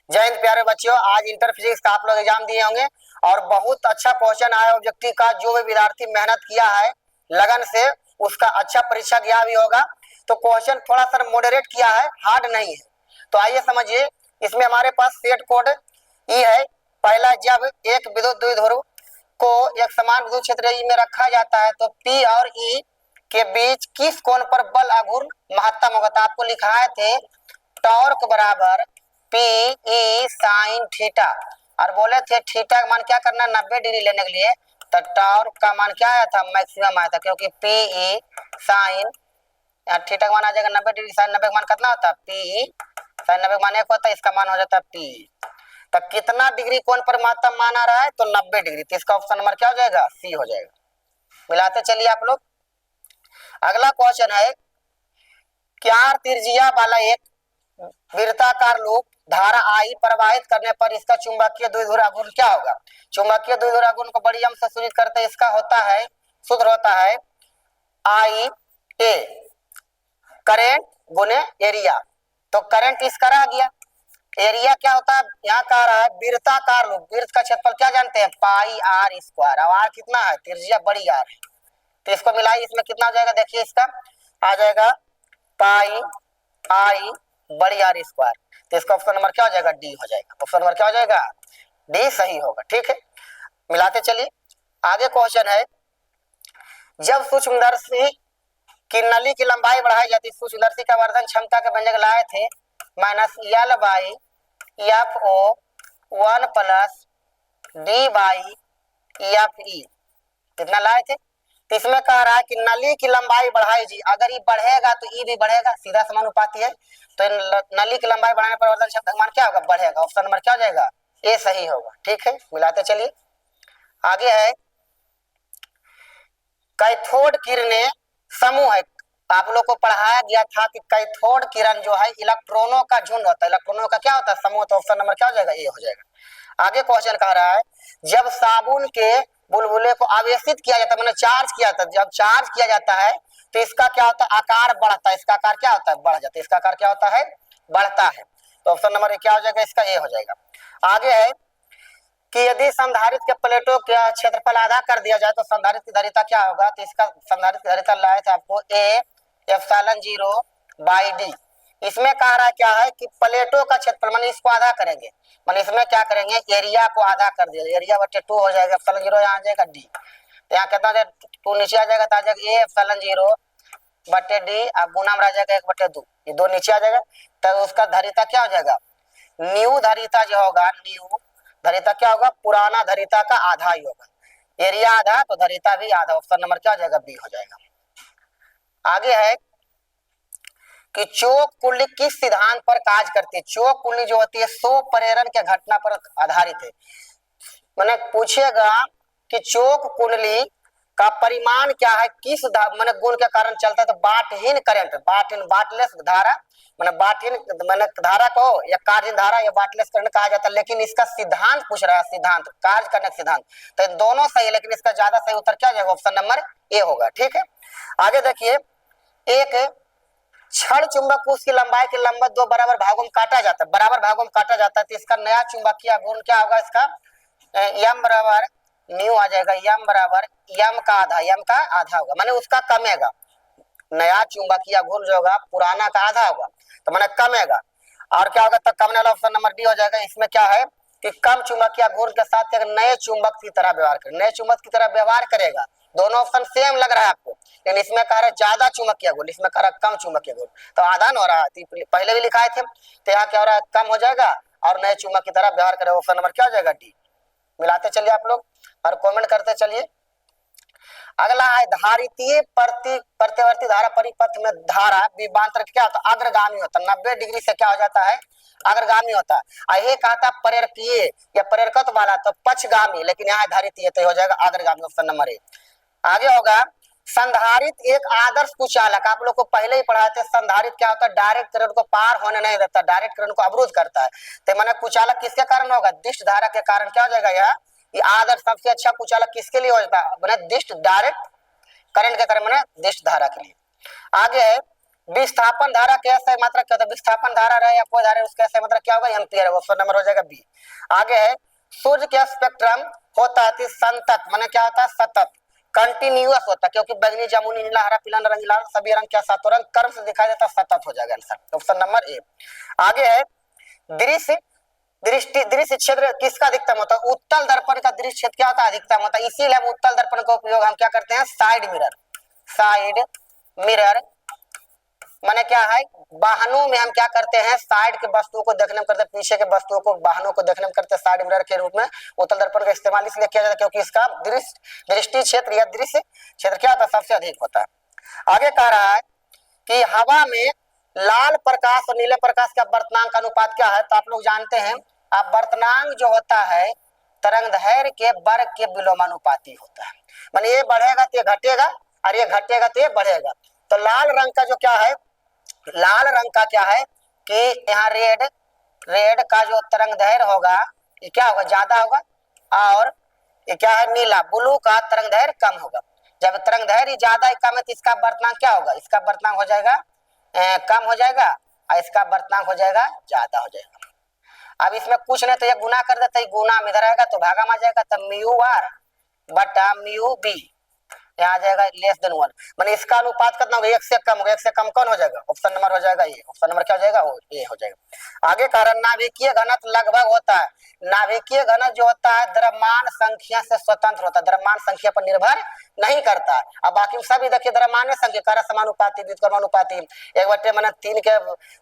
जय हिंद प्यारे बच्चों, आज इंटर फिजिक्स का आप लोग एग्जाम दिए होंगे और बहुत अच्छा क्वेश्चन आया ऑब्जेक्टिव का। जो भी विद्यार्थी मेहनत किया है लगन से उसका अच्छा परीक्षा गया भी होगा। तो क्वेश्चन थोड़ा सा मॉडरेट किया है, हार्ड नहीं है। तो आइए समझिए, इसमें हमारे पास सेट कोड ई है। पहला, जब एक विद्युत द्विध्रुव को एक समान विद्युत क्षेत्र ई में रखा जाता है तो पी और ई के बीच किस कोण पर बल आघूर्ण महत्तम होगा। तो आपको लिखाए थे टॉर्क बराबर पी ई साइन थीटा, और बोले थे थीटा का मान क्या करना, 90 डिग्री लेने के लिए। तो टॉर्क का मान क्या आया था, मैक्सिमम आया था, क्योंकि पी ई साइन थीटा का मान आ जाएगा 90 डिग्री। साइन 90 का मान कितना होता है, पी ई साइन 90 का मान एक होता है, इसका मान हो जाता है पी। तो कितना डिग्री कोण पर महत्तम मान आ रहा है, तो 90 डिग्री। तो इसका ऑप्शन नंबर क्या हो जाएगा, सी हो जाएगा। मिलाते चलिए आप लोग। अगला क्वेश्चन है, क्या त्रिज्या वाला एक वृत्ताकार लूप धारा आई प्रवाहित करने पर इसका चुंबकीय द्विध्रुव आघूर्ण क्या होगा। चुंबकीय द्विध्रुव आघूर्ण को बड़ी अंश से सूचित करते हैं, इसका होता है, सूत्र होता है आई ए करेंट गुने एरिया। तो करंट इसका रह गया, एरिया क्या होता है, यहाँ कह रहा है वृत्ताकार लूप, वृत्त का क्षेत्रफल क्या जानते हैं, पाई आर स्क्वायर। अब आर कितना है, त्रिज्या बड़ी आर है, तो इसको मिलाई, इसमें कितना हो जाएगा, देखिए इसका आ जाएगा पाई आई बड़ी आर स्क्वायर। तो इसका ऑप्शन नंबर क्या हो जाएगा, डी हो जाएगा। ऑप्शन नंबर क्या हो जाएगा, डी सही होगा। ठीक है, मिलाते चलिए। आगे क्वेश्चन है, जब सूक्ष्मदर्शी की नली की लंबाई बढ़ाई जाती, सूक्ष्मदर्शी का वर्धन क्षमता के व्यंजक लाए थे -L by F O 1 plus D by F E, कितना लाए थे। तो इसमें कह रहा है कि नली की लंबाई बढ़ाई जी, अगर ये बढ़ेगा तो ई भी बढ़ेगा, सीधा समानुपाती है। तो नली की लंबाई बढ़ाने पर वर्धन क्षमता का मान क्या होगा, बढ़ेगा। ऑप्शन नंबर क्या हो जाएगा, ए सही होगा। ठीक है, मिलाते चलिए। आगे है, कैथोड किरणें समूह है। आप लोग को पढ़ाया गया था कि कैथोड किरण जो है इलेक्ट्रॉनों का झुंड होता है, इलेक्ट्रॉनों का क्या होता है, समूह। तो ऑप्शन नंबर क्या हो जाएगा, ए हो जाएगा। आगे क्वेश्चन कह रहा है, जब साबुन के बुलबुले को आवेशित किया जाता है, मैंने चार्ज किया था, जब चार्ज किया जाता है तो इसका क्या होता है, आकार बढ़ता है, इसका आकार क्या होता है, बढ़ जाता है, इसका आकार क्या होता है, बढ़ता है। तो ऑप्शन नंबर क्या हो जाएगा, इसका ए हो जाएगा। आगे है कि यदि संधारित्र के प्लेटों का क्षेत्रफल आधा कर दिया जाए तो संधारित्र की धारिता क्या होगा। तो इसका संधारित्र की धारिता लाए थे आपको ए एप्सिलॉन 0 बाई डी। इसमें कह रहा क्या है कि प्लेटों का क्षेत्रफल, माने इसको आधा करेंगे, माने इसमें क्या करेंगे, एरिया को आधा कर दिया, एरिया बटे 2 हो जाएगा, एप्सिलॉन 0 यहाँ आ जाएगा डी। तो यहाँ कितना 2 नीचे आ जाएगा, तो आ जाएगा ए एप्सिलॉन 0 बटे डी, अब गुना में आ जाएगा 1/2, ये 2 नीचे आ जाएगा। तो उसका धारिता क्या हो जाएगा, न्यू धारिता जो होगा, न्यू धारिता क्या होगा, पुराना धारिता का आधा ही होगा, एरिया आधा तो धारिता भी आधा। ऑप्शन नंबर क्या हो जाएगा, बी हो जाएगा। आगे है कि चोक कुंडली किस सिद्धांत पर कार्य करती है। चोक कुंडली जो होती है सो प्रेरण के घटना पर आधारित है। मैंने पूछेगा कि चोक कुंडली का परिमाण क्या है, किस मैंने गुण के कारण चलता है। तो बाटहीन करंट, बाटलेस धारा, मैंने बाटहीन मैंने धारा को या कार्यहीन धारा या बाटलेस करंट कहा जाता है। लेकिन इसका सिद्धांत पूछ रहा है, सिद्धांत कार्य करने का सिद्धांत, तो दोनों सही है, लेकिन इसका ज्यादा सही उत्तर क्या जाएगा, ऑप्शन नंबर ए होगा। ठीक है, आगे देखिए, एक क्षण चुंबक को उसकी लंबाई के लंबवत 2 बराबर भागों में काटा जाता है, बराबर भागों में काटा जाता है। तो इसका नया चुंबकीय गुण क्या होगा, इसका एम बराबर न्यू आ जाएगा, एम बराबर एम का आधा, एम का आधा होगा, माने उसका कमेगा। नया चुंबकीय गुण जो होगा पुराना का आधा होगा, तो माने कमेगा। और क्या होगा, तो कमने वाला ऑप्शन नंबर डी हो जाएगा। इसमें क्या है कि कम चुंबकीय गुण के साथ एक नए चुंबक की तरह व्यवहार करेगा, नए चुंबक की तरह व्यवहार करेगा। दोनों ऑप्शन सेम लग रहा है आपको, लेकिन इसमें कह रहा है ज्यादा चुंबकीय गुण, इसमें कह रहा है कम चुंबकीय गुण, तो आधा न हो रहा है। पहले भी लिखाए थे, तो यहाँ क्या हो रहा है, कम हो जाएगा और नए चुंबक की तरह व्यवहार करेगा। ऑप्शन नंबर क्या हो जाएगा, डी। मिलाते चलिए आप लोग और कमेंट करते चलिए। अगला है धारितीय प्रतिवर्ती धारा परिपथ में धारा विभवांतर क्या होता है, अग्रगामी होता है, 90 डिग्री से क्या हो जाता है, अग्रगामी होता है। ये कहा था प्रेरकीय या प्रेरकत्व वाला, तो पक्षगामी, लेकिन यहाँ धारितीय तो हो जाएगा अग्रगामी, ऑप्शन नंबर ए। आगे होगा, संधारित्र एक आदर्श कुचालक, आप लोग को पहले ही पढ़ाए थे, संधारित्र क्या होता है, डायरेक्ट करंट को पार होने नहीं देता, डायरेक्ट करंट को अवरुद्ध करता है। तो मैंने कुचालक किसके कारण होगा, दिष्ट धारा के कारण क्या हो जाएगा, यहाँ ये आदर्श सबसे अच्छा कुचालक किसके लिए होता है, दिष्ट डायरेक्ट करंट के कारण, मैंने दिष्ट धारा के लिए। आगे है विस्थापन धारा के सही मात्रा क्या होता है, विस्थापन धारा रहे या कोई धारा उसका सही मात्रा क्या होगा, एम्पियर। ऑप्शन नंबर हो जाएगा बी। आगे है सूर्य का स्पेक्ट्रम होता है संतत, माने क्या होता है सतत, कंटिन्यूअस होता है, क्योंकि बैंगनी जामुनी नीला हरा पीला नारंगी लाल सभी रंग क्या सातों रंग कर्व से दिखाई देता है, सतत हो जाएगा आंसर। Option number A. आगे है दृश्य दृश्य क्षेत्र किसका अधिकतम होता है, उत्तल दर्पण का दृश्य क्षेत्र क्या होता है, अधिकतम होता है। इसीलिए हम उत्तल दर्पण का उपयोग हम क्या करते हैं, साइड मिरर। साइड मिरर माने क्या है, वाहनों में हम क्या करते हैं, साइड के वस्तुओं को देखने में करते हैं, पीछे के वस्तुओं को वाहनों को देखने में करते हैं साइड मिरर के रूप में उत्तल दर्पण का इस्तेमाल इसलिए किया जाता है क्योंकि इसका दृष्टि क्षेत्र या दृश्य क्षेत्र क्या होता है, सबसे अधिक होता है। आगे कह रहा है कि हवा में लाल प्रकाश और नीले प्रकाश का वर्तनांक का अनुपात क्या है, तो आप लोग जानते हैं अब वर्तनांक जो होता है तरंगदैर्घ्य के वर्ग के विलोमानुपाती होता है, माने ये बढ़ेगा तो ये घटेगा और ये घटेगा तो ये बढ़ेगा। तो लाल रंग का जो क्या है, लाल रंग का क्या है कि यहाँ रेड का जो तरंगदैर्घ्य होगा ये क्या होगा, ज्यादा होगा, और ये क्या है नीला ब्लू का तरंगदैर्घ्य कम होगा। जब तरंगदैर्घ्य ज्यादा कम है तो इसका वर्तनांक क्या होगा, इसका वर्तनांक हो जाएगा कम हो जाएगा और इसका वर्तनांक हो जाएगा ज्यादा हो जाएगा। अब इसमें कुछ नहीं तो ये गुना कर देते हैं, गुना में इधर आएगा तो भागा में आ जाएगा, तो म्यू आर बटा म्यू बी यहाँ आ जाएगा लेस देन 1, माने इसका अनुपात कितना होगा, एक से कम होगा। एक से कम कौन हो जाएगा, ऑप्शन नंबर हो जाएगा ये। ऑप्शन नंबर क्या हो जाएगा, ये हो जाएगा। आगे कारण नाभिकीय घनत्व लगभग होता है, नाभिकीय घनत्व जो होता है द्रव्यमान संख्या से स्वतंत्र होता है, द्रव्यमान संख्या पर निर्भर नहीं करता। अब बाकी सभी देखिए द्रव्यमान संख्या कार्य समानुपाती व्युत्क्रमानुपाती 1/3 के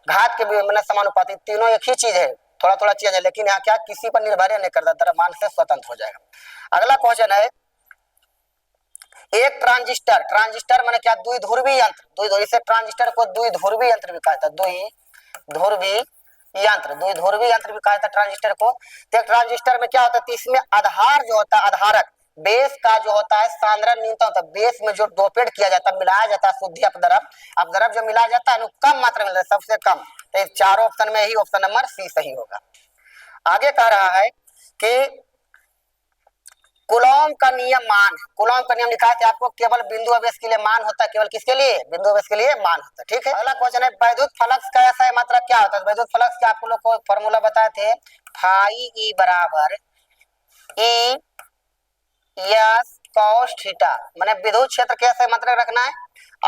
घात के माने समानुपाती, तीनों एक ही चीज है, थोड़ा थोड़ा चीज है, लेकिन यहाँ क्या किसी पर निर्भर नहीं करता, द्रव्यमान से स्वतंत्र हो जाएगा। अगला क्वेश्चन है एक ट्रांजिस्टर माने क्या, द्विध्रुवी यंत्र, इसे ट्रांजिस्टर को द्विध्रुवी यंत्र भी कहा जाता है, द्विध्रुवी यंत्र भी कहा जाता है ट्रांजिस्टर को। तो ट्रांजिस्टर में क्या होता है, इसमें आधार जो होता है, आधारक बेस का जो होता है सांद्रण न्यूनतम होता है, बेस में जो डोपेट किया जाता है, मिलाया जाता है शुद्ध अपद्रव जो मिलाया जाता है कम मात्रा में, सबसे कम। तो चारों ऑप्शन में ही ऑप्शन नंबर सी सही होगा। आगे कह रहा है कि कूलॉम का नियम मान, कूलॉम का नियम लिखा है आपको, केवल बिंदु आवेश के लिए मान होता है, केवल किसके लिए, बिंदु आवेश के लिए मान होता है। ठीक है, अगला क्वेश्चन है वैद्युत फ्लक्स का ऐसा मात्रा क्या होता है। वैद्युत फ्लक्स का आप लोग को फॉर्मूला बताए थे, फाई ई बराबर ई यस कॉस थीटा, माने विद्युत क्षेत्र कैसे मात्रा रखना है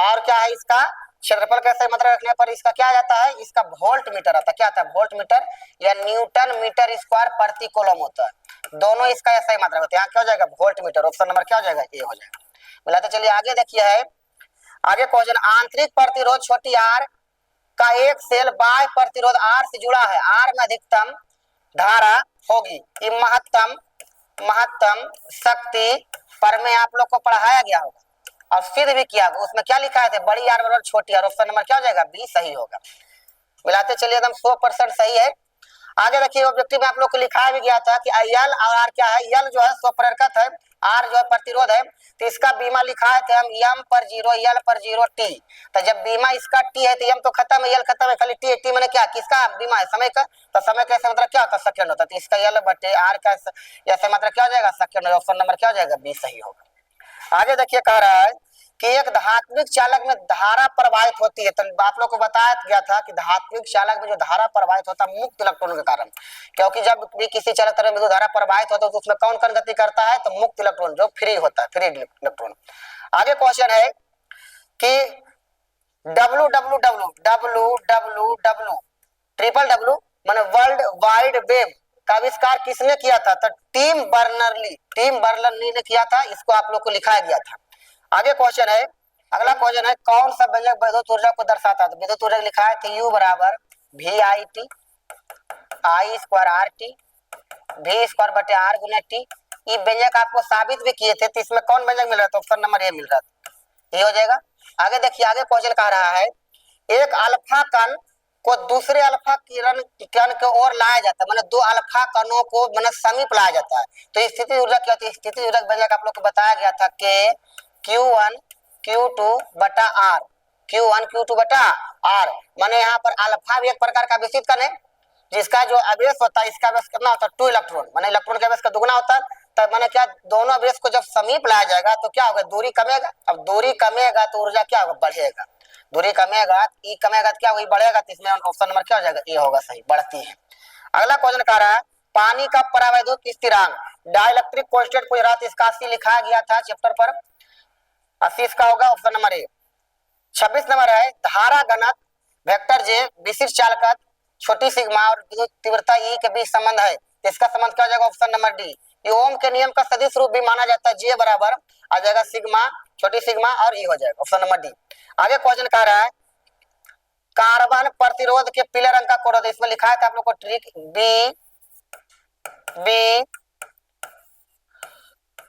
और क्या है इसका क्षेत्रफल कैसे मात्रा रखने पर इसका क्या आता है, इसका वोल्ट मीटर आता है। क्या आता है, वोल्ट मीटर या न्यूटन मीटर स्क्वायर प्रति कूलम होता है, दोनों इसका ऐसा ही मात्रा होता है। यहाँ क्या हो जाएगा, वोल्ट मीटर। ऑप्शन नंबर क्या हो जाएगा, ए हो जाएगा। मिलाते चलिए आगे देखिए है, आगे क्वेश्चन आंतरिक प्रतिरोध छोटी आर का एक सेल बाह्य प्रतिरोध आर से जुड़ा है, आर में अधिकतम धारा होगी, ये महत्तम शक्ति पर में आप लोग को पढ़ाया गया होगा और सिद्ध भी किया होगा। उसमें क्या लिखा है, बड़ी आर बराबर छोटी आर। ऑप्शन नंबर क्या हो जाएगा, बी सही होगा। मिलाते चलिए एकदम 100% सही है। आगे देखिए ऑब्जेक्टिव में आप लोग को लिखाया भी गया था कि एल और आर क्या है, एल जो है स्वप्रेरकत्व है, आर जो है प्रतिरोध है, तो इसका बीमा लिखा है हम एम पर 0 एल पर 0 टी। तो जब बीमा इसका टी है तो एम तो खत्म है, एल खत्म है, खाली टी टी मैंने क्या, किसका बीमा है, समय का। तो समय कैसे मतलब क्या होता है, सेकंड होता है, तो इसका एल बटे आर का ऐसे मतलब क्या हो जाएगा, सेकंड। ऑप्शन नंबर क्या हो जाएगा, बी सही होगा। आगे देखिए कह रहा है कि एक धात्विक चालक में धारा प्रवाहित होती है, तो आप लोग को बताया गया था कि धात्विक चालक में जो धारा प्रवाहित होता है मुक्त इलेक्ट्रॉन के कारण, क्योंकि जब भी किसी चालक तरल में धारा प्रवाहित होता है तो उसमें कौन कौन गति करता है, तो मुक्त इलेक्ट्रॉन जो फ्री होता है, फ्री इलेक्ट्रॉन। आगे क्वेश्चन है कि www माने वर्ल्ड वाइड वेब का आविष्कार किसने किया था, तो टिम बर्नर्ली ने किया था, इसको आप लोग को लिखाया गया था। आगे क्वेश्चन है, अगला क्वेश्चन है कौन सा व्यंजक विद्युत ऊर्जा को दर्शाता है, तो विद्युत ऊर्जा लिखा है कि U बराबर V I T I square R T V square बटे आर गुना टी। ये व्यंजक आपको साबित भी किए थे, तो इसमें कौन व्यंजक मिल रहा था, ऑप्शन नंबर ए मिल रहा था, ये हो जाएगा। आगे देखिए आगे क्वेश्चन कह रहा है एक अल्फा कण को दूसरे अल्फा कण की ओर लाया जाता है, मतलब दो अल्फा कणों को मतलब समीप लाया जाता है, तो स्थिति ऊर्जा क्या होती है, स्थिति ऊर्जा व्यंजक आप लोग को बताया गया था कि Q1 Q2 बटा R, Q1 Q2 बटा R, माने यहाँ पर अल्फा भी एक प्रकार का विशिष्ट कण है जिसका जो आवेश होता है, इसका आवेश कितना होता है 2 इलेक्ट्रॉन, माने इलेक्ट्रॉन का आवेश का दुगना होता है। तब माने क्या, दोनों आवेश को जब समीप लाया जाएगा तो क्या होगा, दूरी कमेगा। अब दूरी कमेगा तो ऊर्जा क्या होगा, बढ़ेगा। दूरी कमेगा, ई कमेगा तो क्या वही बढ़ेगा, तो इसमें ऑप्शन नंबर क्या हो जाएगा, ए होगा सही, बढ़ती है। अगला क्वेश्चन कह रहा है पानी का परावैद्युत स्थिरांक डाइलेक्ट्रिक कांस्टेंट पूछ रहा था, इसका 80 लिखाया गया था चैप्टर पर, 80 इसका होगा ऑप्शन नंबर ए। 26 नंबर है धारा घनत्व वेक्टर जे विशिष्ट चालकत छोटी सिग्मा और विद्युत तीव्रता ई के बीच संबंध है, तो इसका संबंध क्या हो जाएगा, ऑप्शन नंबर डी। ये ओम के नियम का सदिश रूप भी माना जाता है, जे बराबर आ जाएगा सिग्मा, छोटी सिग्मा और ई हो जाएगा, ऑप्शन नंबर डी। आगे क्वेश्चन कह रहा है कार्बन प्रतिरोध के पीले रंग का कोड, इसमें लिखा है था आप लोग को ट्रिक बी बी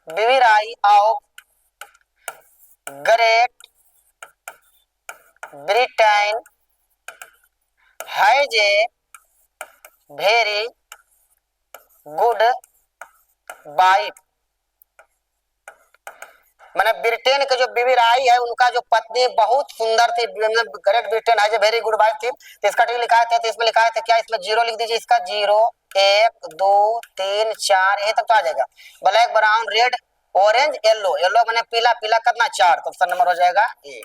बीवीराई of great Britain has a very good wife, मैंने ब्रिटेन के जो बीवीराई है उनका जो पत्नी बहुत सुंदर थी, ग्रेट ब्रिटेन है जो वेरी गुड वाइफ थी, तो इसका ठीक लिखा था, तो इसमें लिखा था क्या, इसमें जीरो लिख दीजिए, इसका 0 1 2 3 4 यही तक तो आ जाएगा। Black brown red orange yellow, yellow मैंने पीला, पीला करना 4, तो ऑप्शन नंबर हो जाएगा ए।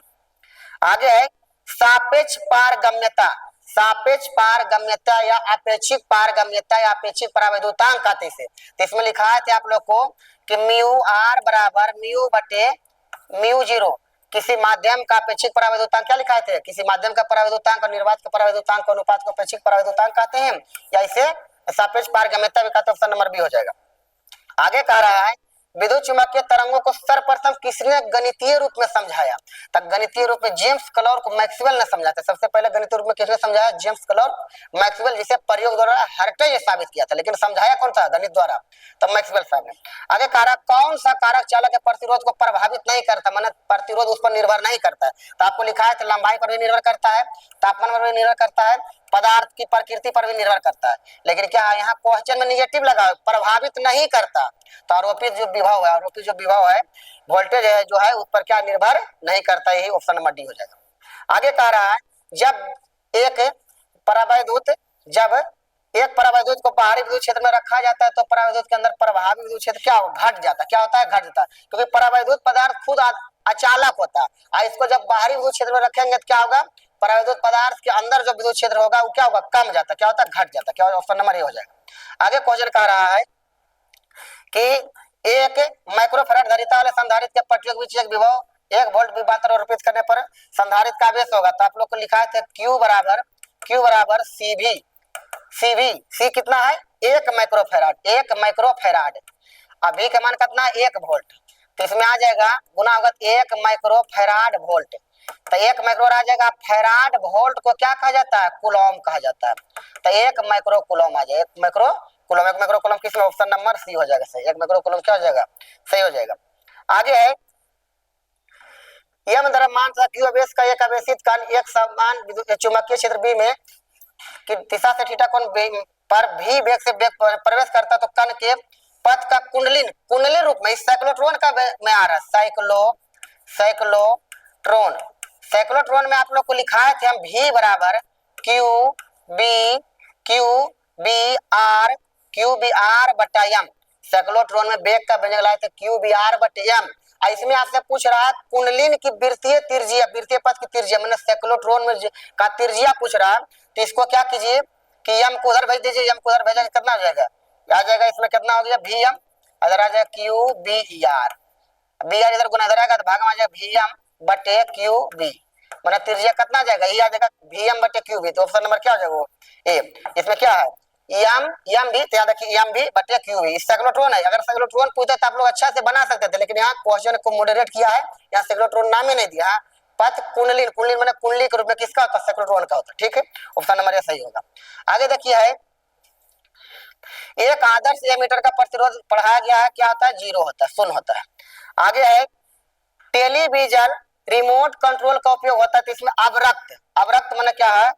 आगे है सापेक्ष पारगम्यता, सापेक्ष पारगम्यता या अपेक्षिक पारगम्यता या अपेक्षिक परावैद्युतांक कहते हैं, तो इसमें लिखा है आप लोग को कि म्यू आर बराबर म्यू बटे म्यू जीरो, किसी माध्यम का अपेक्षिक परावैद्युतांक क्या लिखा है, किसी माध्यम का परावैद्युतांक और निर्वात का परावैद्युतांक का अनुपात को अपेक्षिक परावैद्युतांक कहते हैं, या इसे सापेक्ष पारगम्यता भी कहते हैं, ऑप्शन नंबर बी हो जाएगा। आगे कह रहा है विद्युत चुम्बकीय तरंगों को सर्वप्रथम किसने गणितीय रूप में समझाया, तब गणितीय रूप में जेम्स क्लर्क को मैक्सवेल ने समझाया था, सबसे पहले गणितीय रूप में किसने समझाया, जेम्स क्लर्क मैक्सवेल, जिसे प्रयोग द्वारा हर्ट्ज साबित किया था, लेकिन समझाया कौन था, गणित द्वारा, तब मैक्सवेल साहब ने। आगे कारक कौन सा कारक चालक के प्रतिरोध को प्रभावित नहीं करता, माने प्रतिरोध उस पर निर्भर नहीं करता है, तो आपको लिखा है लंबाई पर भी निर्भर करता है, तापमान पर भी निर्भर करता है, पदार्थ की प्रकृति पर भी निर्भर करता है, लेकिन क्या है यहाँ क्वेश्चन में निगेटिव लगा, प्रभावित नहीं करता, तो आरोपित जो विभव है, आरोपित जो विभव है वोल्टेज है जो है उस पर क्या निर्भर नहीं करता, यही ऑप्शन नंबर डी हो जाएगा। आगे कह रहा है जब एक परावैद्युत को बाहरी विद्युत क्षेत्र में रखा जाता है तो परावैद्युत के अंदर प्रभावी विद्युत क्षेत्र क्या घट जाता है, क्या होता है, घट जाता है, क्योंकि परावैद्युत पदार्थ खुद अचालक होता है, इसको जब बाहरी विद्युत क्षेत्र में रखेंगे तो क्या होगा, परावैद्युत पदार्थ के अंदर जो विद्युत क्षेत्र होगा वो क्या होगा, कम जाता, क्या होता है, घट जाता, क्या ऑप्शन नंबर ए हो जाएगा। आगे क्वेश्चन कह रहा है कि एक माइक्रोफैराड धारिता वाले संधारित्र के पट्टियों के बीच एक विभव 1 वोल्ट विभवांतर आरोपित करने पर संधारित्र का आवेश होगा, तो आप लोग को लिखा है Q बराबर सी कितना है, 1 माइक्रोफैराड, 1 माइक्रोफैराड, अभी का मान कितना है 1 वोल्ट, तो इसमें आ जाएगा गुना होगा 1 माइक्रोफैराड वोल्ट, तो 1 माइक्रो आ जाएगा, फैराड वोल्ट को क्या कहा जाता है, कूलम कहा जाता है, तो 1 माइक्रो कूलम आ जाएगा, 1 माइक्रो कूलम किस में, ऑप्शन नंबर सी हो जाएगा सही, 1 माइक्रो कूलम क्या हो जाएगा, सही हो जाएगा। आगे है यह द्रव्यमान तथा क्यू आवेश का एक आवेशित कण एक समान चुंबकीय क्षेत्र बी में कि दिशा से थीटा कोण पर भी वेग से प्रवेश करता, तो कण के पथ का कुंडलिन रूप में, इस साइक्लोट्रॉन का में आ रहा है, साइक्लोट्रॉन में आप लोग को लिखा है हम V बराबर क्यू बी आर बटा एम, साइक्लोट्रॉन में वेग का व्यंजक लाए थे क्यू बी आर बटे एम, इसमें आपसे पूछ रहा है कुंडलिन की वृत्तीय त्रिज्या, वृत्तीय पथ की त्रिज्या, मैंने साइक्लोट्रॉन में का त्रिज्या पूछ रहा है, तो इसको क्या कीजिए कि एम को उधर भेज दीजिए, एम को उधर भेजा कितना हो जाएगा, आ जाएगा इसमें कितना हो गया वी एम, अगर आ जाएगा Q B R, B R इधर गुना इधर आएगा तो भाग में आ जाएगा वी एम बटे क्यू बी, मैंने त्रिज्या कितना जाएगा, ये आ जाएगा वी एम बटे क्यू बी, तो ऑप्शन नंबर क्या हो जाएगा वो ए। इसमें क्या है एम भी, तो याद रखिए एम भी बटे क्यू भी, साइक्लोट्रॉन है, अगर साइक्लोट्रॉन पूछते तो आप लोग अच्छा से बना सकते थे, लेकिन यहाँ क्वेश्चन को मॉडरेट किया है, यहाँ साइक्लोट्रॉन नाम ही नहीं दिया, पथ कुंडलिन मैंने कुंडली के रूप में किसका होता है, साइक्लोट्रॉन का होता है, ठीक है, ऑप्शन नंबर ए सही होगा। आगे देखिए है एक आदर्श एमीटर का प्रतिरोध पढ़ाया गया है, क्या होता है, 0 होता है, शून्य होता है। आगे है टेलीविजन रिमोट कंट्रोल का उपयोग होता है, तो इसमें अवरक्त माने क्या है,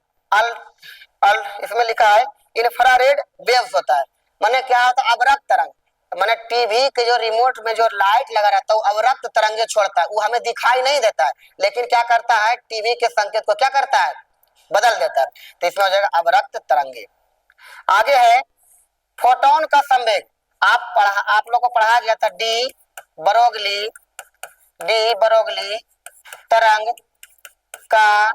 इसमें लिखा है इंफ्रारेड वेव्स होता है, माने क्या होता है, अवरक्त तरंग, माने टीवी के जो रिमोट में जो लाइट लगा रहता है वो अवरक्त तरंगे छोड़ता है, वो हमें दिखाई नहीं देता है, लेकिन क्या करता है टीवी के संकेत को क्या करता है, बदल देता है, तो इसमें हो जाएगा अवरक्त तरंगे। आगे है फोटोन का संवेग, आप लोग को पढ़ाया गया था डी बरोगली तरंग का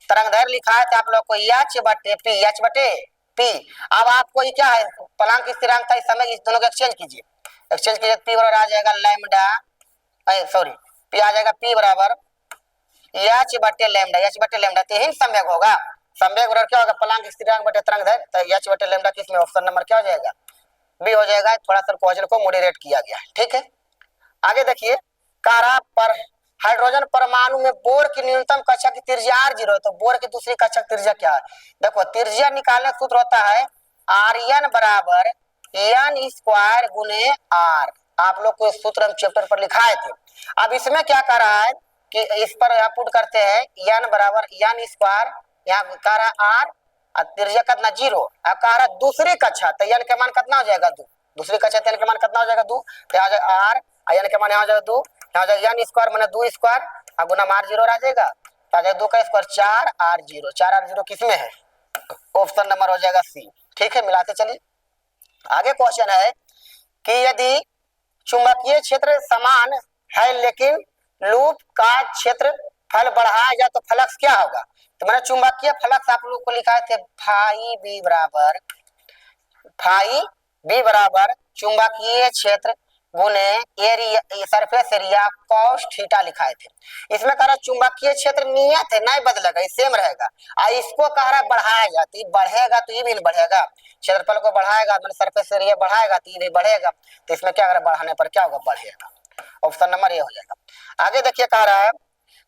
तरंगदैर्घ्य लिखा है तो आप लोग को एच बटे पी, एच बटे पी। अब आपको ये क्या है, प्लांक स्थिरांक था, इस समय इस दोनों को एक्सचेंज कीजिए, एक्सचेंज कीजिए, पी बराबर आ जाएगा लैम्डा, सॉरी पी आ जाएगा पी बराबर एच बटे लैम्डा, एच बटे लैम्डा, तो यही सम्यक होगा। सम्यक बराबर क्या होगा, प्लांक स्थिरांक बटे तरंगदैर्घ्य, तो एच बटे लैम्डा किसमें ऑप्शन नंबर क्या हो जाएगा, बी हो जाएगा। थोड़ा सा क्वेश्चन को मॉडरेट किया गया है, ठीक है। आगे देखिए, कारा पर हाइड्रोजन परमाणु में बोर की न्यूनतम कक्षा की त्रिज्या r0 है, तो बोर की दूसरी कक्षा की त्रिज्या क्या है, देखो त्रिज्या निकालने का सूत्र होता है Rn बराबर n स्क्वायर गुने r, आप लोग को सूत्र हम चैप्टर पर लिखाए थे। अब इसमें क्या कर रहा है कि इस पर यहाँ पुट करते हैं n बराबर n स्क्वायर, यहाँ कह रहा है r और त्रिज्या कितना 0, अब कह रहा है दूसरी कक्षा, तो n के मान कितना हो जाएगा 2, दूसरी कक्षा n के मान कितना हो जाएगा 2, तो यहाँ जाएगा r, n के मान यहाँ जाएगा 2, यहाँ जाएगा n स्क्वायर मैंने 2 स्क्वायर और गुना r 0 आ जाएगा, तो आ जाएगा 2 का स्क्वायर 4r0, 4r0 किसमें है, ऑप्शन नंबर हो जाएगा सी, ठीक है। मिलाते चलिए, आगे क्वेश्चन है कि यदि चुंबकीय क्षेत्र समान है लेकिन लूप का क्षेत्र फल बढ़ाया जाए तो फ्लक्स क्या होगा, तो मैंने चुंबकीय फ्लक्स आप लोग को लिखा थे फाई बी बराबर चुंबकीय क्षेत्र गुने area surface area cos theta लिखाए थे। इसमें कह रहा चुंबकीय क्षेत्र नियत है, नहीं बदलेगा, ये सेम रहेगा, और इसको कह रहा बढ़ाया जाता है, बढ़ेगा तो ये भी बढ़ेगा, क्षेत्रफल को बढ़ाएगा मैंने सरफेस एरिया बढ़ाएगा तो ये भी बढ़ेगा, तो इसमें क्या करें बढ़ाने पर क्या होगा, बढ़ेगा, ऑप्शन नंबर ये हो जाएगा। आगे देखिए कह रहा है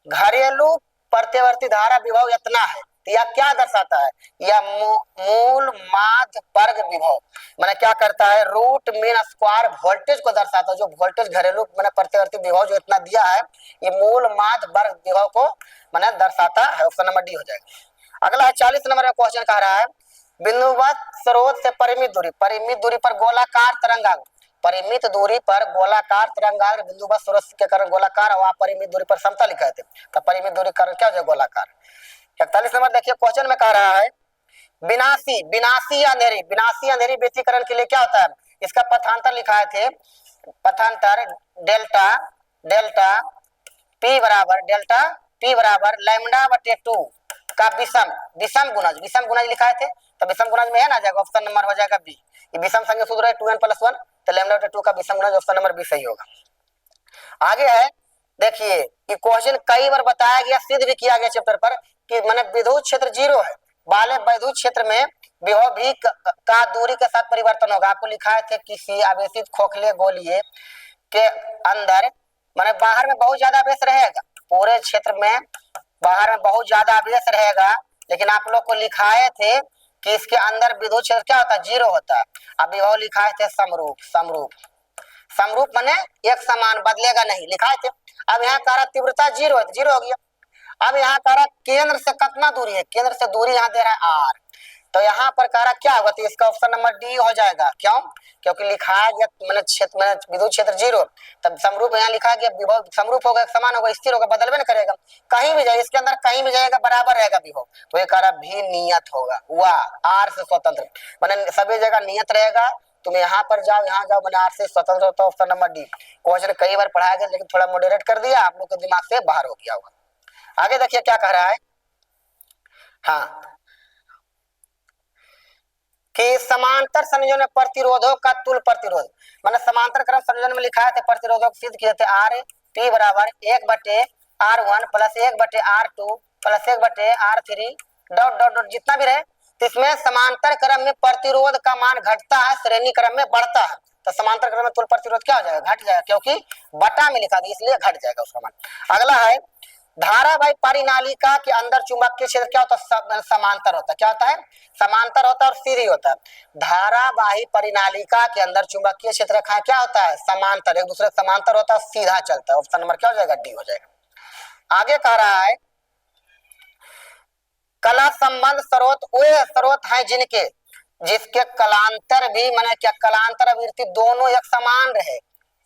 घरेलू प्रत्यवर्ती धारा विभव इतना है, तो यह क्या दर्शाता है, यह मूल माध्य वर्ग विभव मैंने क्या करता है रूट मीन स्क्वायर वोल्टेज को दर्शाता है, जो वोल्टेज घरेलू मैंने प्रत्यवर्ती विभव जो इतना दिया है ये मूल माध्य वर्ग विभव को मैंने दर्शाता है, ऑप्शन नंबर डी हो जाएगा। अगला है 40 नंबर का क्वेश्चन कह रहा है बिंदुवत स्रोत से परिमित दूरी पर गोलाकार तरंगांग, परिमित दूरी पर गोलाकार तरंगांग बिंदुवत स्रोत के कारण गोलाकार और अपरिमित दूरी पर समतल लिखे थे, तो परिमित दूरी कारण क्या हो जाएगा गोलाकार। 41 नंबर देखिए क्वेश्चन में कह रहा है विनाशी अंधेरी व्यतिकरण के लिए क्या होता है, इसका पथांतर लिखाए थे, पथांतर डेल्टा पी बराबर लैम्डा बटे 2 का विषम गुणज लिखाए थे, तो विषम गुणज में है ना जाएगा, ऑप्शन नंबर हो जाएगा बी, ये विषम संख्या सूत्र है 2n+1, तो लैम्डा बटे 2 का विषम गुणज ऑप्शन नंबर बी सही होगा। आगे है देखिए ये क्वेश्चन कई बार बताया गया, सिद्ध भी किया गया चैप्टर पर कि माने विद्युत क्षेत्र 0 है, वाले विद्युत क्षेत्र में विभव भी का दूरी के साथ परिवर्तन होगा। आपको लिखाए थे किसी आवेशित खोखले गोलीय के अंदर माने बाहर में बहुत ज्यादा आवेश रहेगा, पूरे क्षेत्र में बाहर में बहुत ज्यादा आवेश रहेगा, लेकिन आप लोग को लिखाए थे कि इसके अंदर विद्युत क्षेत्र क्या होता है 0 होता है। अब विभव लिखाए थे समरूप माने एक समान बदलेगा नहीं लिखाए थे। अब यहाँ कह रहा तीव्रता 0 है, 0 हो गया। अब यहाँ कह रहा केंद्र से कितना दूरी है, केंद्र से दूरी यहाँ दे रहा है r, तो यहाँ पर कह रहा क्या होगा, तो इसका ऑप्शन नंबर डी हो जाएगा। क्यों, क्योंकि लिखाया गया मैंने क्षेत्र में विद्युत क्षेत्र 0, तब समरूप यहाँ लिखा गया विभव समरूप होगा, समान होगा, स्थिर होगा, बदलवे न करेगा, कहीं भी जाए इसके अंदर कहीं भी जाएगा बराबर रहेगा विभव, तो ये कह रहा भी नियत होगा, वह आर से स्वतंत्र मैंने सभी जगह नियत रहेगा, तुम यहाँ पर जाओ यहाँ जाओ मैंने आर से स्वतंत्र होता, ऑप्शन नंबर डी। क्वेश्चन कई बार पढ़ाया गया लेकिन थोड़ा मॉडरेट कर दिया, आप लोग के दिमाग से बाहर हो गया होगा। आगे देखिए क्या कह रहा है, हाँ कि समांतर संयोजन में प्रतिरोधों का तुल्य प्रतिरोध मैंने समांतर क्रम संयोजन में लिखा है प्रतिरोधों को सिद्ध किए थे आर पी बराबर 1/r1 + 1/r2 + 1/r3 dot dot dot जितना भी रहे, तो इसमें समांतर क्रम में प्रतिरोध का मान घटता है, श्रेणी क्रम में बढ़ता है, तो समांतर क्रम में तुल्य प्रतिरोध क्या हो जाएगा, घट जाएगा, क्योंकि बटा में लिखा गया इसलिए घट जाएगा उसका मान। अगला है धारावाही परिनालिका के अंदर चुंबकीय क्षेत्र क्या होता है, समांतर होता है, क्या होता है, समांतर होता है और सीधी होता है। धारावाही परिनालिका के अंदर चुंबकीय क्षेत्र क्या होता है, समांतर, एक दूसरे समांतर होता है, सीधा चलता है, ऑप्शन नंबर क्या हो जाएगा, डी हो जाएगा। आगे कह रहा है कला संबंध स्रोत है जिसके कलांतर भी माने क्या, कलांतर आवृत्ति दोनों एक समान रहे,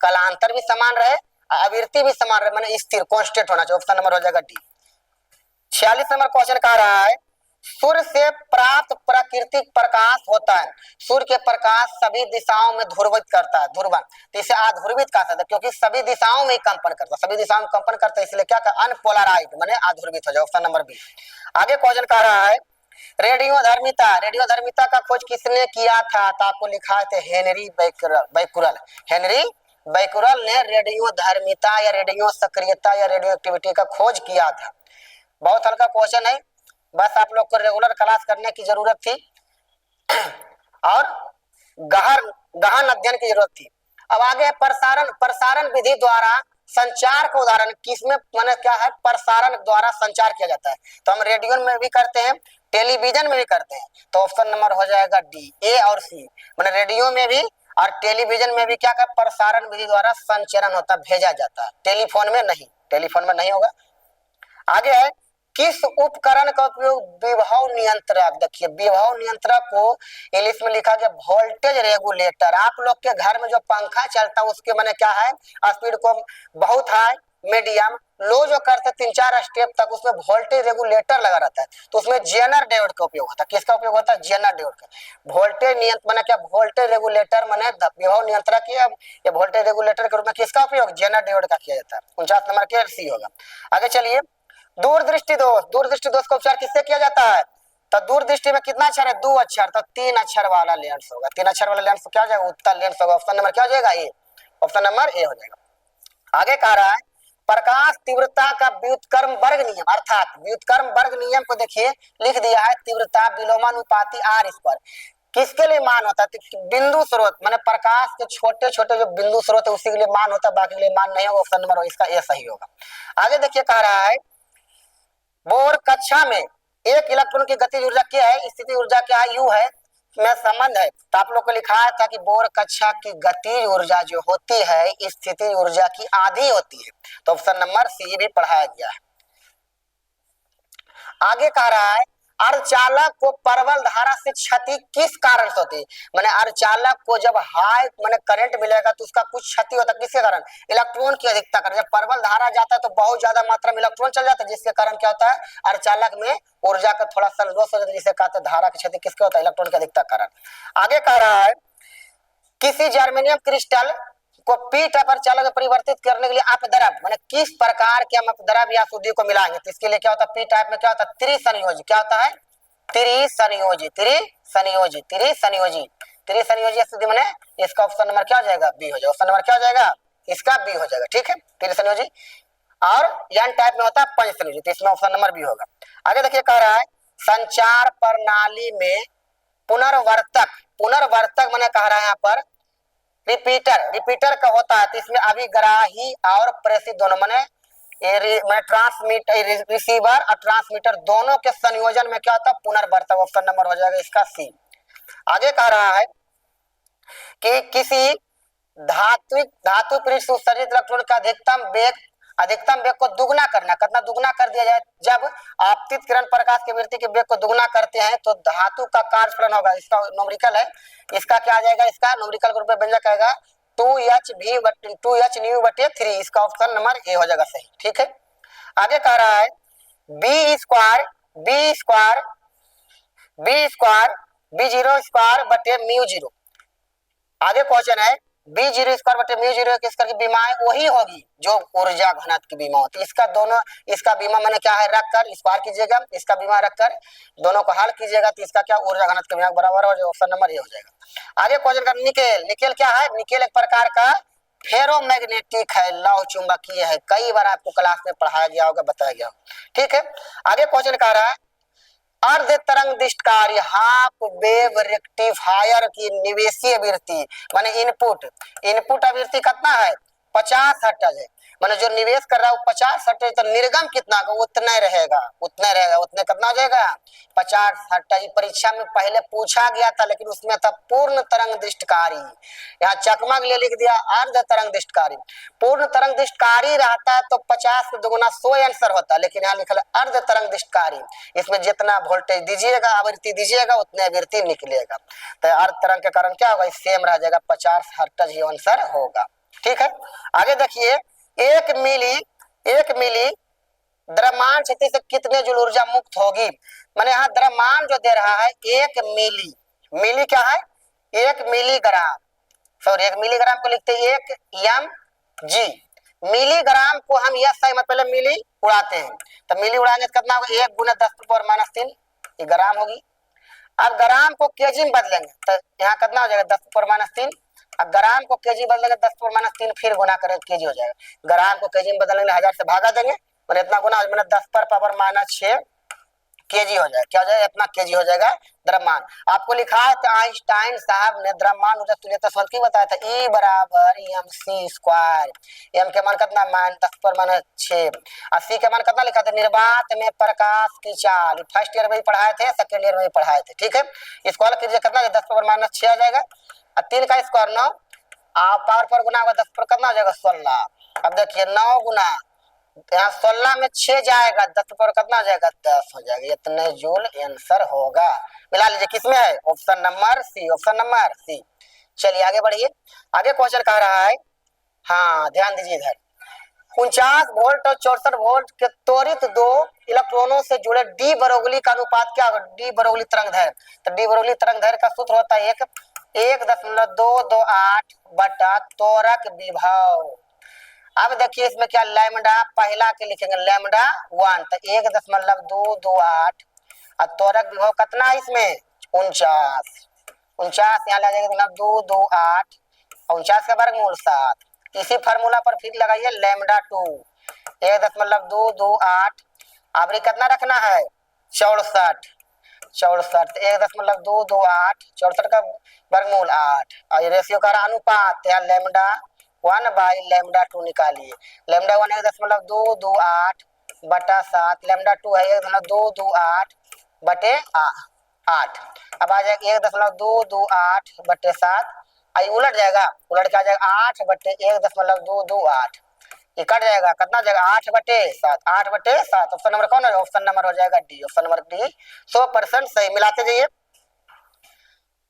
कलांतर भी समान रहे आवृत्ति भी समान रहे, माने स्थिर कांस्टेंट होना चाहिए, ऑप्शन नंबर हो जाएगा डी। 46 नंबर क्वेश्चन कह रहा है सूर्य से प्राप्त प्राकृतिक प्रकाश होता है। सूर्य के प्रकाश सभी दिशाओं में ध्रुवित करता है, ध्रुवन, तो इसे अध्रुवित कहा जाता है क्योंकि सभी दिशाओं में कंपन करता है, सभी दिशाओं में कंपन करता है, इसलिए क्या कहा, अनपोलराइज्ड माने अध्रुवित हो जाए, ऑप्शन नंबर बी। आगे क्वेश्चन कह रहा है रेडियोधर्मिता, रेडियोधर्मिता का खोज किसने किया था, तो आपको लिखा है हेनरी बैकुरल, हेनरी बैकुरल ने रेडियोधर्मिता या रेडियो सक्रियता या रेडियो एक्टिविटी का खोज किया था। बहुत हल्का क्वेश्चन है, बस आप लोग को रेगुलर क्लास करने की जरूरत थी और गहन अध्ययन की जरूरत थी। अब आगे प्रसारण विधि द्वारा संचार का उदाहरण किसमें, माने क्या है, प्रसारण द्वारा संचार किया जाता है, तो हम रेडियो में भी करते हैं, टेलीविजन में भी करते हैं, तो ऑप्शन नंबर हो जाएगा डी, ए और सी, माने रेडियो में भी और टेलीविजन में भी क्या कर प्रसारण विधि द्वारा संचरण होता, भेजा जाता है, टेलीफोन में नहीं, टेलीफोन में नहीं होगा। आगे है किस उपकरण का उपयोग विभव नियंत्रक, देखिए विभव नियंत्रक को इंग्लिश में लिखा गया वोल्टेज रेगुलेटर। आप लोग के घर में जो पंखा चलता है उसके माने क्या है, स्पीड को बहुत हाई, मीडियम, लो जो करते 3-4 स्टेप तक, उसमें वोल्टेज रेगुलेटर लगा रहता है, तो उसमें जेनर डायोड का उपयोग होता है। किसका उपयोग होता है, जेनर डायोड का। वोल्टेज नियंत्रण माने क्या, वोल्टेज रेगुलेटर माने विभव नियंत्रक या वोल्टेज रेगुलेटर के रूप में किसका उपयोग, जेनर डायोड का किया जाता है। 49 नंबर के सी होगा। आगे चलिए दूरदृष्टि दोष, दूरदृष्टि दोष का उपचार किससे किया जाता है, तो दूरदृष्टि में कितना अक्षर है, 2 अक्षर, तो 3 अक्षर वाला लेंस होगा, 3 अक्षर वाला लेंस क्या हो जाएगा, उत्तल लेंस होगा, ऑप्शन नंबर क्या हो जाएगा, ए, ऑप्शन नंबर ए हो जाएगा। आगे कह रहा है प्रकाश तीव्रता का व्युत्क्रम वर्ग नियम, अर्थात व्युत्क्रम वर्ग नियम को देखिए लिख दिया है, तीव्रता विलोमानुपाती आर स्क्वायर किसके लिए मान होता है, बिंदु स्रोत माने प्रकाश के छोटे छोटे जो बिंदु स्रोत है उसी के लिए मान होता है, बाकी के लिए मान नहीं होगा, ऑप्शन नंबर इसका ए सही होगा। आगे देखिए कह रहा है बोर कक्षा में एक इलेक्ट्रॉन की गतिज ऊर्जा क्या है, स्थिति ऊर्जा क्या है, यू है, में संबंध है, तो आप लोग को लिखा था कि बोर कक्षा की गतिज ऊर्जा जो होती है स्थिति ऊर्जा की आधी होती है, तो ऑप्शन नंबर सी भी पढ़ाया गया है। आगे कह रहा है अर्धचालक को प्रबल धारा से क्षति किस कारण से होती है, माने अर्धचालक को जब हाई माने करंट मिलेगा तो उसका कुछ क्षति होता है, किसके कारण, इलेक्ट्रॉन की अधिकता कारण। जब प्रबल धारा जाता है तो बहुत ज्यादा मात्रा में इलेक्ट्रॉन चल जाता है, जिसके कारण क्या होता है, अर्धचालक में ऊर्जा का थोड़ा सा लॉस हो जाता है, जिसे कहते हैं धारा की क्षति किसके होता है, इलेक्ट्रॉन की अधिकता कारण। आगे कह रहा है किसी जर्मेनियम क्रिस्टल को पी टाइप अर्धचालक में परिवर्तित करने के लिए अपद्रव माने किस प्रकार के हम अपद्रव या शुद्धि को मिलाएंगे, तो इसके लिए क्या होता है, पी टाइप में क्या होता है, त्रिसंयोजी, क्या होता है, त्रिसंयोजी, त्रिसंयोजी, त्रिसंयोजी, त्रिसंयोजी शुद्धि माने इसका ऑप्शन नंबर क्या हो जाएगा, बी हो जाएगा, ऑप्शन नंबर क्या हो जाएगा, इसका बी हो जाएगा, ठीक है, त्रिसंयोजी। और एन टाइप में होता है पंचसंयोजी, तो इसमें ऑप्शन नंबर बी होगा। आगे देखिए कह रहा है संचार प्रणाली में पुनर्वर्तक, पुनर्वर्तक माने कह रहा है यहाँ पर रिपीटर, रिपीटर का होता है, तो इसमें अभिग्राही और प्रेषित दोनों माने ट्रांसमीटर, रिसीवर और ट्रांसमीटर दोनों के संयोजन में क्या होता है, पुनर्वर्तक, ऑप्शन नंबर हो जाएगा इसका सी। आगे कह रहा है कि किसी धातु पृष्ठ से उत्सर्जित इलेक्ट्रॉन का अधिकतम वेग को दुगना करना, कितना दुगना कर दिया जाए, जब आपतित किरण प्रकाश की आवृत्ति के वेग को दुगना करते हैं तो धातु का कार्यफलन होगा, इसका न्यूमेरिकल है, इसका क्या आ जाएगा, इसका न्यूमेरिकल रूप में व्यंजक आएगा 2h/3, इसका ऑप्शन नंबर ए हो जाएगा सही, ठीक है। आगे कह रहा है बी स्क्वायर म्यू जीरो, आगे क्वेश्चन है b0² किस करके बीमा है, वही होगी जो ऊर्जा घनत्व की बीमा होती है, इसका दोनों, इसका बीमा मैंने क्या है रखकर स्क्वायर कीजिएगा, इसका बीमा रखकर दोनों को हल कीजिएगा, तो इसका क्या ऊर्जा घनत्व के बीमा बराबर हो जाएगा, ऑप्शन नंबर ए हो जाएगा। आगे क्वेश्चन का निकेल, निकेल क्या है, निकेल एक प्रकार का फेरोमैग्नेटिक है, लौह चुंबकीय है, कई बार आपको क्लास में पढ़ाया गया होगा, बताया गया होगा, ठीक है। आगे क्वेश्चन कह रहा है अर्ध तरंग दिष्टकारी हाफ वेव रेक्टिफायर की निवेशीय आवृत्ति माने इनपुट आवृत्ति कितना है, 50 हर्ट्ज है, माने जो निवेश कर रहा है वो 50 हर्ट्ज, तो निर्गम कितना का उतना रहेगा, उतने कितना हो जाएगा, 50 हर्ट्ज। परीक्षा में पहले पूछा गया था लेकिन उसमें था पूर्ण तरंग दृष्टकारी, यहाँ चकमक ले लिख दिया अर्ध तरंग दृष्टकारी। पूर्ण तरंग दृष्टकारी रहता है तो 50 से दुगुना 100 आंसर होता है, लेकिन यहाँ लिखा है अर्ध तरंग दृष्टकारी, इसमें जितना वोल्टेज दीजिएगा आवृत्ति दीजिएगा उतने आवृत्ति निकलेगा, तो अर्ध तरंग के कारण क्या होगा, सेम रह जाएगा, 50 हर्ट्ज ही आंसर होगा, ठीक है। आगे देखिए 1 मिली द्रव्यमान क्षति से कितने जूल ऊर्जा मुक्त होगी। मैंने यहाँ द्रव्यमान जो दे रहा है 1 मिली, मिली क्या है 1 मिलीग्राम, सॉरी 1 मिलीग्राम को लिखते हैं 1 एम जी, मिलीग्राम को हम यह सही मत पहले मिली उड़ाते हैं, तो मिली उड़ाएंगे तो कितना होगा 1 गुना 10⁻³ ये ग्राम होगी। अब ग्राम को केजी में बदलेंगे तो यहाँ कितना हो जाएगा 10⁻³। अब ग्राम को केजी बदलेंगे 10⁻³ फिर गुना करें केजी हो जाएगा। ग्राम को केजी में बदलेंगे 1000 से भागा देंगे और इतना गुना मैंने 10⁻⁻6 केजी हो जाएगा। क्या हो जाएगा इतना केजी हो जाएगा द्रव्यमान। आपको लिखा है तो आइंस्टाइन साहब ने द्रव्यमान ऊर्जा तुल्यता सूत्र की बताया था E बराबर mc²। m के मान कितना -10⁻6 और c के मान कितना लिखा था निर्वात में प्रकाश की चाल, फर्स्ट ईयर में भी पढ़ाए थे सेकंड ईयर में भी पढ़ाए थे। ठीक है, स्क्वायर कीजिए कितना 10⁻6 आ जाएगा और 3 का स्क्वायर 9 आप पावर पर गुना होगा 10 पर कितना हो जाएगा 16। अब देखिए 9 गुना यहाँ 16 में 6 जाएगा 10 पर कितना हो जाएगा 10 हो जाएगा, इतने जूल आंसर होगा। मिला लीजिए किसमें है option number C, option number C. चलिए आगे बढ़िए, आगे क्वेश्चन कह रहा है, हाँ ध्यान दीजिए इधर 49 वोल्ट और 64 वोल्ट के त्वरित 2 इलेक्ट्रॉनों से जुड़े डी बरोगली का अनुपात क्या होगा। डी बरोगली तरंगदैर्घ्य, तो डी बरोगली तरंगदैर्घ्य का सूत्र होता है 1.228 बटा त्वरक विभव। अब देखिए इसमें क्या लैम्डा पहला के लिखेंगे लैम्डा 1 तो 1.228 और त्वरक विभव कितना है इसमें 49 यहाँ लग जाएगा 228 49 का वर्गमूल 7। इसी फार्मूला पर फिर लगाइए लैम्डा 2 1.228 आवरी कितना रखना है 64 1.228 64 का वर्गमूल 8 और रेशियो का अनुपात है लैम्डा 1/λ2 निकालिए। लैम्डा 1 1.228 बटा 7, लैम्डा 2 है 1.228 बटे 8। अब आ जाएगा 1.228 बटे 7 आई उलट जाएगा, उलट के आ जाएगा 8 बटे 1.228 ये कट जाएगा कितना हो जाएगा 8 बटे 7 8 बटे 7। ऑप्शन नंबर कौन है ऑप्शन नंबर हो जाएगा डी, ऑप्शन नंबर डी 100% सही। मिलाते जाइए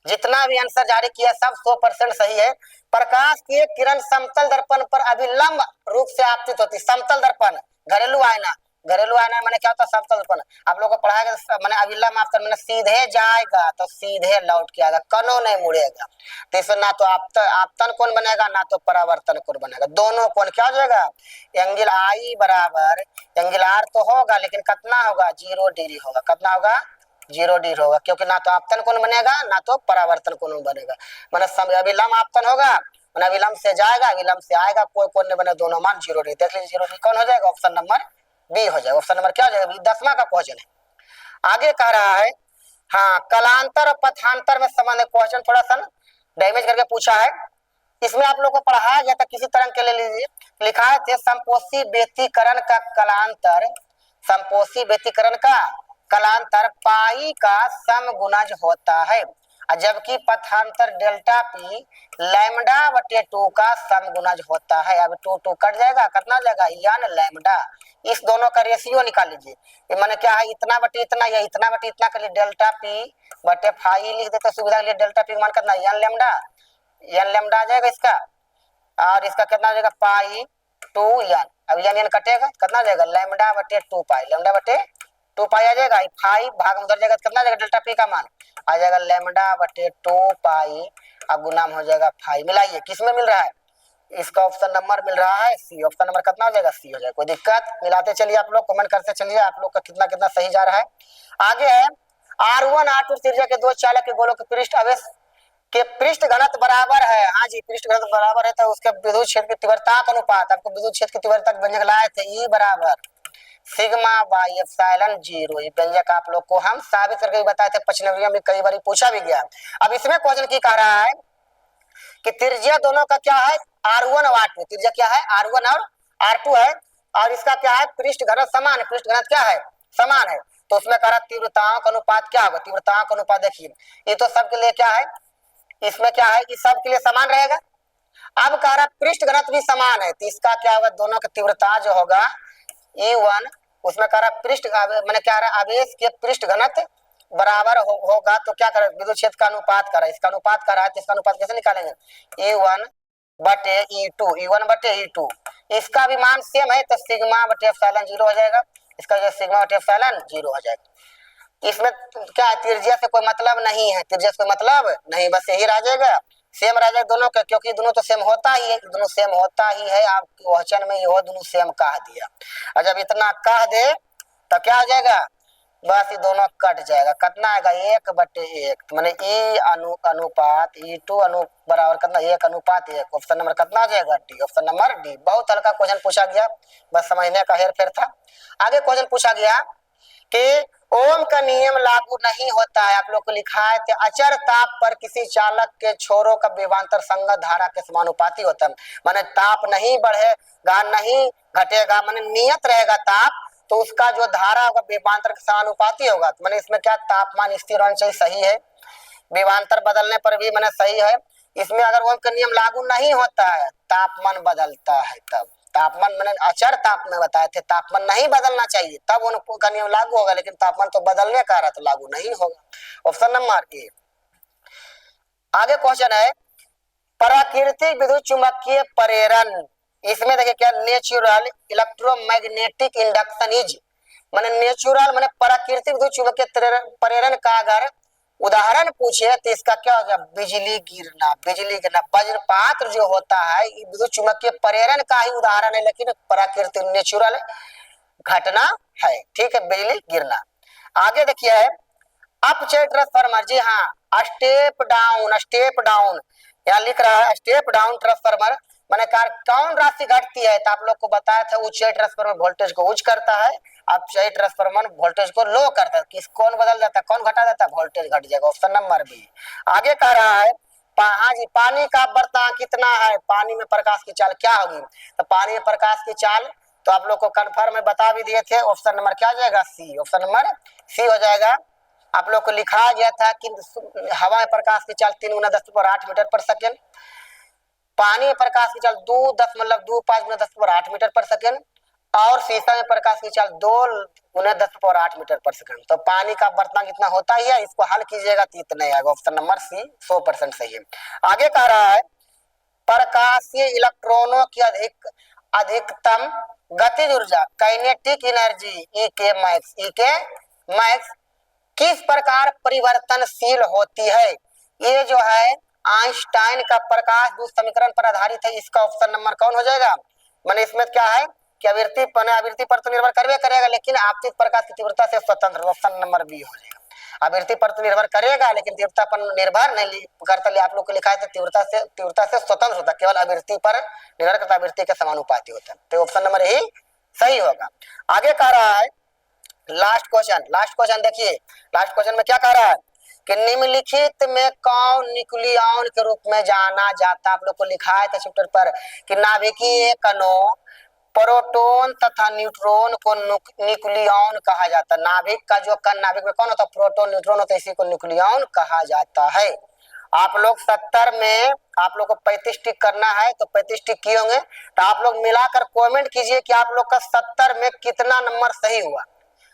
जितना भी आंसर जारी किया सब 100% सही है। प्रकाश की एक किरण समतल दर्पण पर अभिलंब रूप से आपतित होती। समतल दर्पण घरेलू आईना, घरेलू आईना मैंने क्या होता समतल दर्पण आप लोगों को पढ़ाया मैंने अभिलंब आपतन मैंने सीधे जाएगा तो सीधे लौट के आएगा कनो नहीं मुड़ेगा, तो इसमें ना तो आपतन कोण बनेगा ना तो परावर्तन कोण बनेगा, दोनों कोण क्या हो जाएगा एंगल आई बराबर एंगल आर तो होगा लेकिन कितना होगा 0 डिग्री होगा, कितना होगा 0 डिग्री होगा क्योंकि ना तो आपतन कोण बनेगा ना तो परावर्तन कोण बनेगा। मैंने अभिलंब आपतन होगा मैंने अभिलंब से जाएगा अभिलंब से आएगा कोई कोण नहीं बने दोनों मान 0 डिग्री। देख लीजिए 0 डिग्री कौन हो जाएगा ऑप्शन नंबर बी हो जाएगा। ऑप्शन नंबर क्या हो जाएगा 10वां का क्वेश्चन है। आगे कह रहा है हाँ कलांतर और पथांतर में संबंध क्वेश्चन थोड़ा सा डैमेज करके पूछा है। इसमें आप लोग को पढ़ाया गया था किसी तरह के ले लीजिए लिखा है थे संपोषी व्यतिकरण का कलांतर, संपोषी व्यतिकरण का कलांतर पाई का समगुणज होता है जबकि पथांतर डेल्टा पी लैम्डा बटे 2 का समगुणज होता है। अब 2 2 कट जाएगा कितना जाएगा यान लैम्डा, इस दोनों का रेशियो निकाल लीजिए। ये माने क्या है इतना बटे इतना या इतना बटे इतना के लिए डेल्टा पी बटे फाई लिख देते सुविधा के लिए डेल्टा पी मान कितना यान लैम्डा आ जाएगा इसका और इसका कितना हो जाएगा पाई 2 यान। अब यान कटेगा कितना हो जाएगा लैम्डा बटे 2 पाई, लैम्डा बटे 2 पाई आ जाएगा, फाई भाग में उधर जाएगा कितना आ जाएगा डेल्टा पी का मान आ जाएगा लैम्डा बटे 2 पाई और गुना हो जाएगा फाई। मिलाइए किसमें मिल रहा है इसका ऑप्शन नंबर मिल रहा है सी, ऑप्शन नंबर कितना हो जाएगा सी हो जाएगा। कोई दिक्कत मिलाते चलिए आप लोग कमेंट करते चलिए आप लोग का कितना कितना सही जा रहा है। आगे है R1 R2 त्रिज्या के दो चालक के गोलों के पृष्ठ आवेश के पृष्ठ घनत्व बराबर है। हाँ जी पृष्ठ घनत्व बराबर है तो उसके विद्युत क्षेत्र की तीव्रता का अनुपात आपको विद्युत क्षेत्र की तीव्रता व्यंजक लाए थे E बराबर सिग्मा बाई एप्सिलॉन 0। ये व्यंजक आप लोग को हम साबित करके भी बताए थे 95 में कई बार पूछा भी गया। अब इसमें क्वेश्चन की कह रहा है कि त्रिज्या दोनों का क्या है R1 और R2, त्रिज्या क्या है R1 और R2 है और इसका क्या है पृष्ठ घनत्व समान है, पृष्ठ घनत्व क्या है समान है तो उसमें कह रहा तीव्रताओं का अनुपात क्या होगा, तीव्रताओं का अनुपात देखिए ये तो सबके लिए क्या है इसमें क्या है इस सब के लिए समान रहेगा। अब कह रहा पृष्ठ घनत्व भी समान है तो इसका क्या होगा दोनों का तीव्रता जो होगा E1 उसमें कह रहा पृष्ठ मैंने क्या रहा आवेश के पृष्ठ घनत्व बराबर होगा तो क्या कर विद्युत क्षेत्र का अनुपात कर रहा है इसका अनुपात कर रहा है तो इसका अनुपात कैसे निकालेंगे E1 बटे E2 E1 बटे E2 इसका भी मान सेम है तो सिग्मा बटे एप्सिलॉन 0 हो जाएगा। इसका जो सिग्मा बटे एप्सिलॉन 0 हो जाएगा। इसमें क्या है, त्रिज्या से कोई मतलब नहीं है, त्रिज्या से कोई मतलब नहीं, बस यही रह जाएगा, सेम रह जाएगा दोनों का, क्योंकि दोनों तो सेम होता ही है, दोनों सेम होता ही है। आप क्वेश्चन में ये दोनों सेम कह दिया, और जब इतना कह दे तो क्या हो जाएगा, बस ये दोनों कट जाएगा। कितना आएगा, 1/1, तो मैंने ई अनुपात E2 बराबर कितना, 1:1। ऑप्शन नंबर कितना आ जाएगा, डी। Option number D. बहुत हल्का क्वेश्चन पूछा गया, बस समझने का हेर फेर था। आगे क्वेश्चन पूछा गया कि ओम का नियम लागू नहीं होता है, आप लोग को लिखा है कि अचर ताप पर किसी चालक के छोरों का विभवांतर संगत धारा के समानुपाती होता है। माने ताप नहीं बढ़ेगा नहीं घटेगा, माने नियत रहेगा ताप, तो उसका जो धारा होगा विभवांतर के समानुपाती होगा। तो मैंने इसमें क्या, तापमान स्थिर होना चाहिए, सही है। विभवांतर बदलने पर भी मैंने सही है। इसमें अगर ओम का नियम लागू नहीं होता है, तापमान बदलता है, तब तापमान मैंने अचर ताप में बताए थे, तापमान नहीं बदलना चाहिए, तब ओम का नियम लागू होगा, लेकिन तापमान तो बदलने का रहा तो लागू नहीं होगा। Option number A. आगे क्वेश्चन है, प्राकृतिक विद्युत चुंबकीय प्रेरण, इसमें देखिए क्या, नेचुरल इलेक्ट्रोमैग्नेटिक इंडक्शन इज, माने नेचुरल माने प्राकृतिक विद्युत चुंबकीय प्रेरण का अगर उदाहरण पूछे तो इसका क्या होगा, बिजली गिरना। बिजली गिरना, वज्रपात जो होता है विद्युत चुंबकीय प्रेरण का ही उदाहरण है, लेकिन प्राकृतिक नेचुरल घटना है, ठीक है, बिजली गिरना। आगे देखिए है, अपचय ट्रांसफार्मर, जी हाँ, स्टेप डाउन यहाँ लिख रहा है, स्टेप डाउन ट्रांसफार्मर माने कौन राशि घटती है, तो आप लोग को बताया था उच्चय ट्रांसफार्मर वोल्टेज को उच्च करता है, अपचय ट्रांसफार्मर वोल्टेज को लो करता है। किस कौन बदल जाता है, कौन घटा देता है, वोल्टेज घट जाएगा। Option number B. आगे कह रहा है, हाँ जी, पानी का बर्तान कितना है, पानी में प्रकाश की चाल क्या होगी, तो पानी में प्रकाश की चाल तो आप लोग को कन्फर्म में बता भी दिए थे। ऑप्शन नंबर क्या हो जाएगा, सी। ऑप्शन नंबर सी हो जाएगा। आप लोग को लिखा गया था कि हवा में प्रकाश की चाल 3 × 10⁸ मीटर पर सेकेंड, पानी में प्रकाश की चाल 2.25 × 10⁸ मीटर पर सेकेंड, और शीशा में प्रकाश की चाल 2 × 10⁸ मीटर पर सेकेंड। तो पानी का बर्तन कितना होता ही है, इसको हल कीजिएगा तो इतना आएगा। ऑप्शन नंबर सी 100% सही है। आगे कह रहा है, प्रकाशीय इलेक्ट्रॉनों की अधिकतम गतिज ऊर्जा काइनेटिक एनर्जी ई के मैक्स किस प्रकार परिवर्तनशील होती है। ये जो है आइंस्टाइन का प्रकाश दूत समीकरण पर आधारित है। इसका ऑप्शन नंबर कौन हो जाएगा, माने इसमें क्या है कि आवृत्ति पर तो निर्भर करवे करेगा, लेकिन आपतित प्रकाश की तीव्रता से स्वतंत्र। ऑप्शन नंबर बी हो जाएगा। आवृत्ति पर तो निर्भर करेगा, लेकिन तीव्रता पर निर्भर नहीं करता। आप लोग को लिखा है तीव्रता से स्वतंत्र होता, केवल आवृत्ति पर निर्भर करता, आवृत्ति के समानुपाती होता है। तो ऑप्शन नंबर ही सही होगा। आगे कह रहा है, लास्ट क्वेश्चन देखिए, लास्ट क्वेश्चन में क्या कह रहा है कि निम्नलिखित में कौन न्यूक्लियॉन के रूप में जाना जाता है। आप लोग को लिखा है था चैप्टर पर कि नाभिकीय कणों, प्रोटॉन तथा न्यूट्रॉन को न्यूक्लियॉन कहा जाता है। नाभिक का जो कण, नाभिक में कौन होता है, प्रोटॉन न्यूट्रॉन होता है, इसी को न्यूक्लियॉन कहा जाता है। आप लोग 70 में आप लोग को 35 टिक करना है, तो 35 टिक किए होंगे, तो आप लोग मिलाकर कमेंट कीजिए कि आप लोग का 70 में कितना नंबर सही हुआ।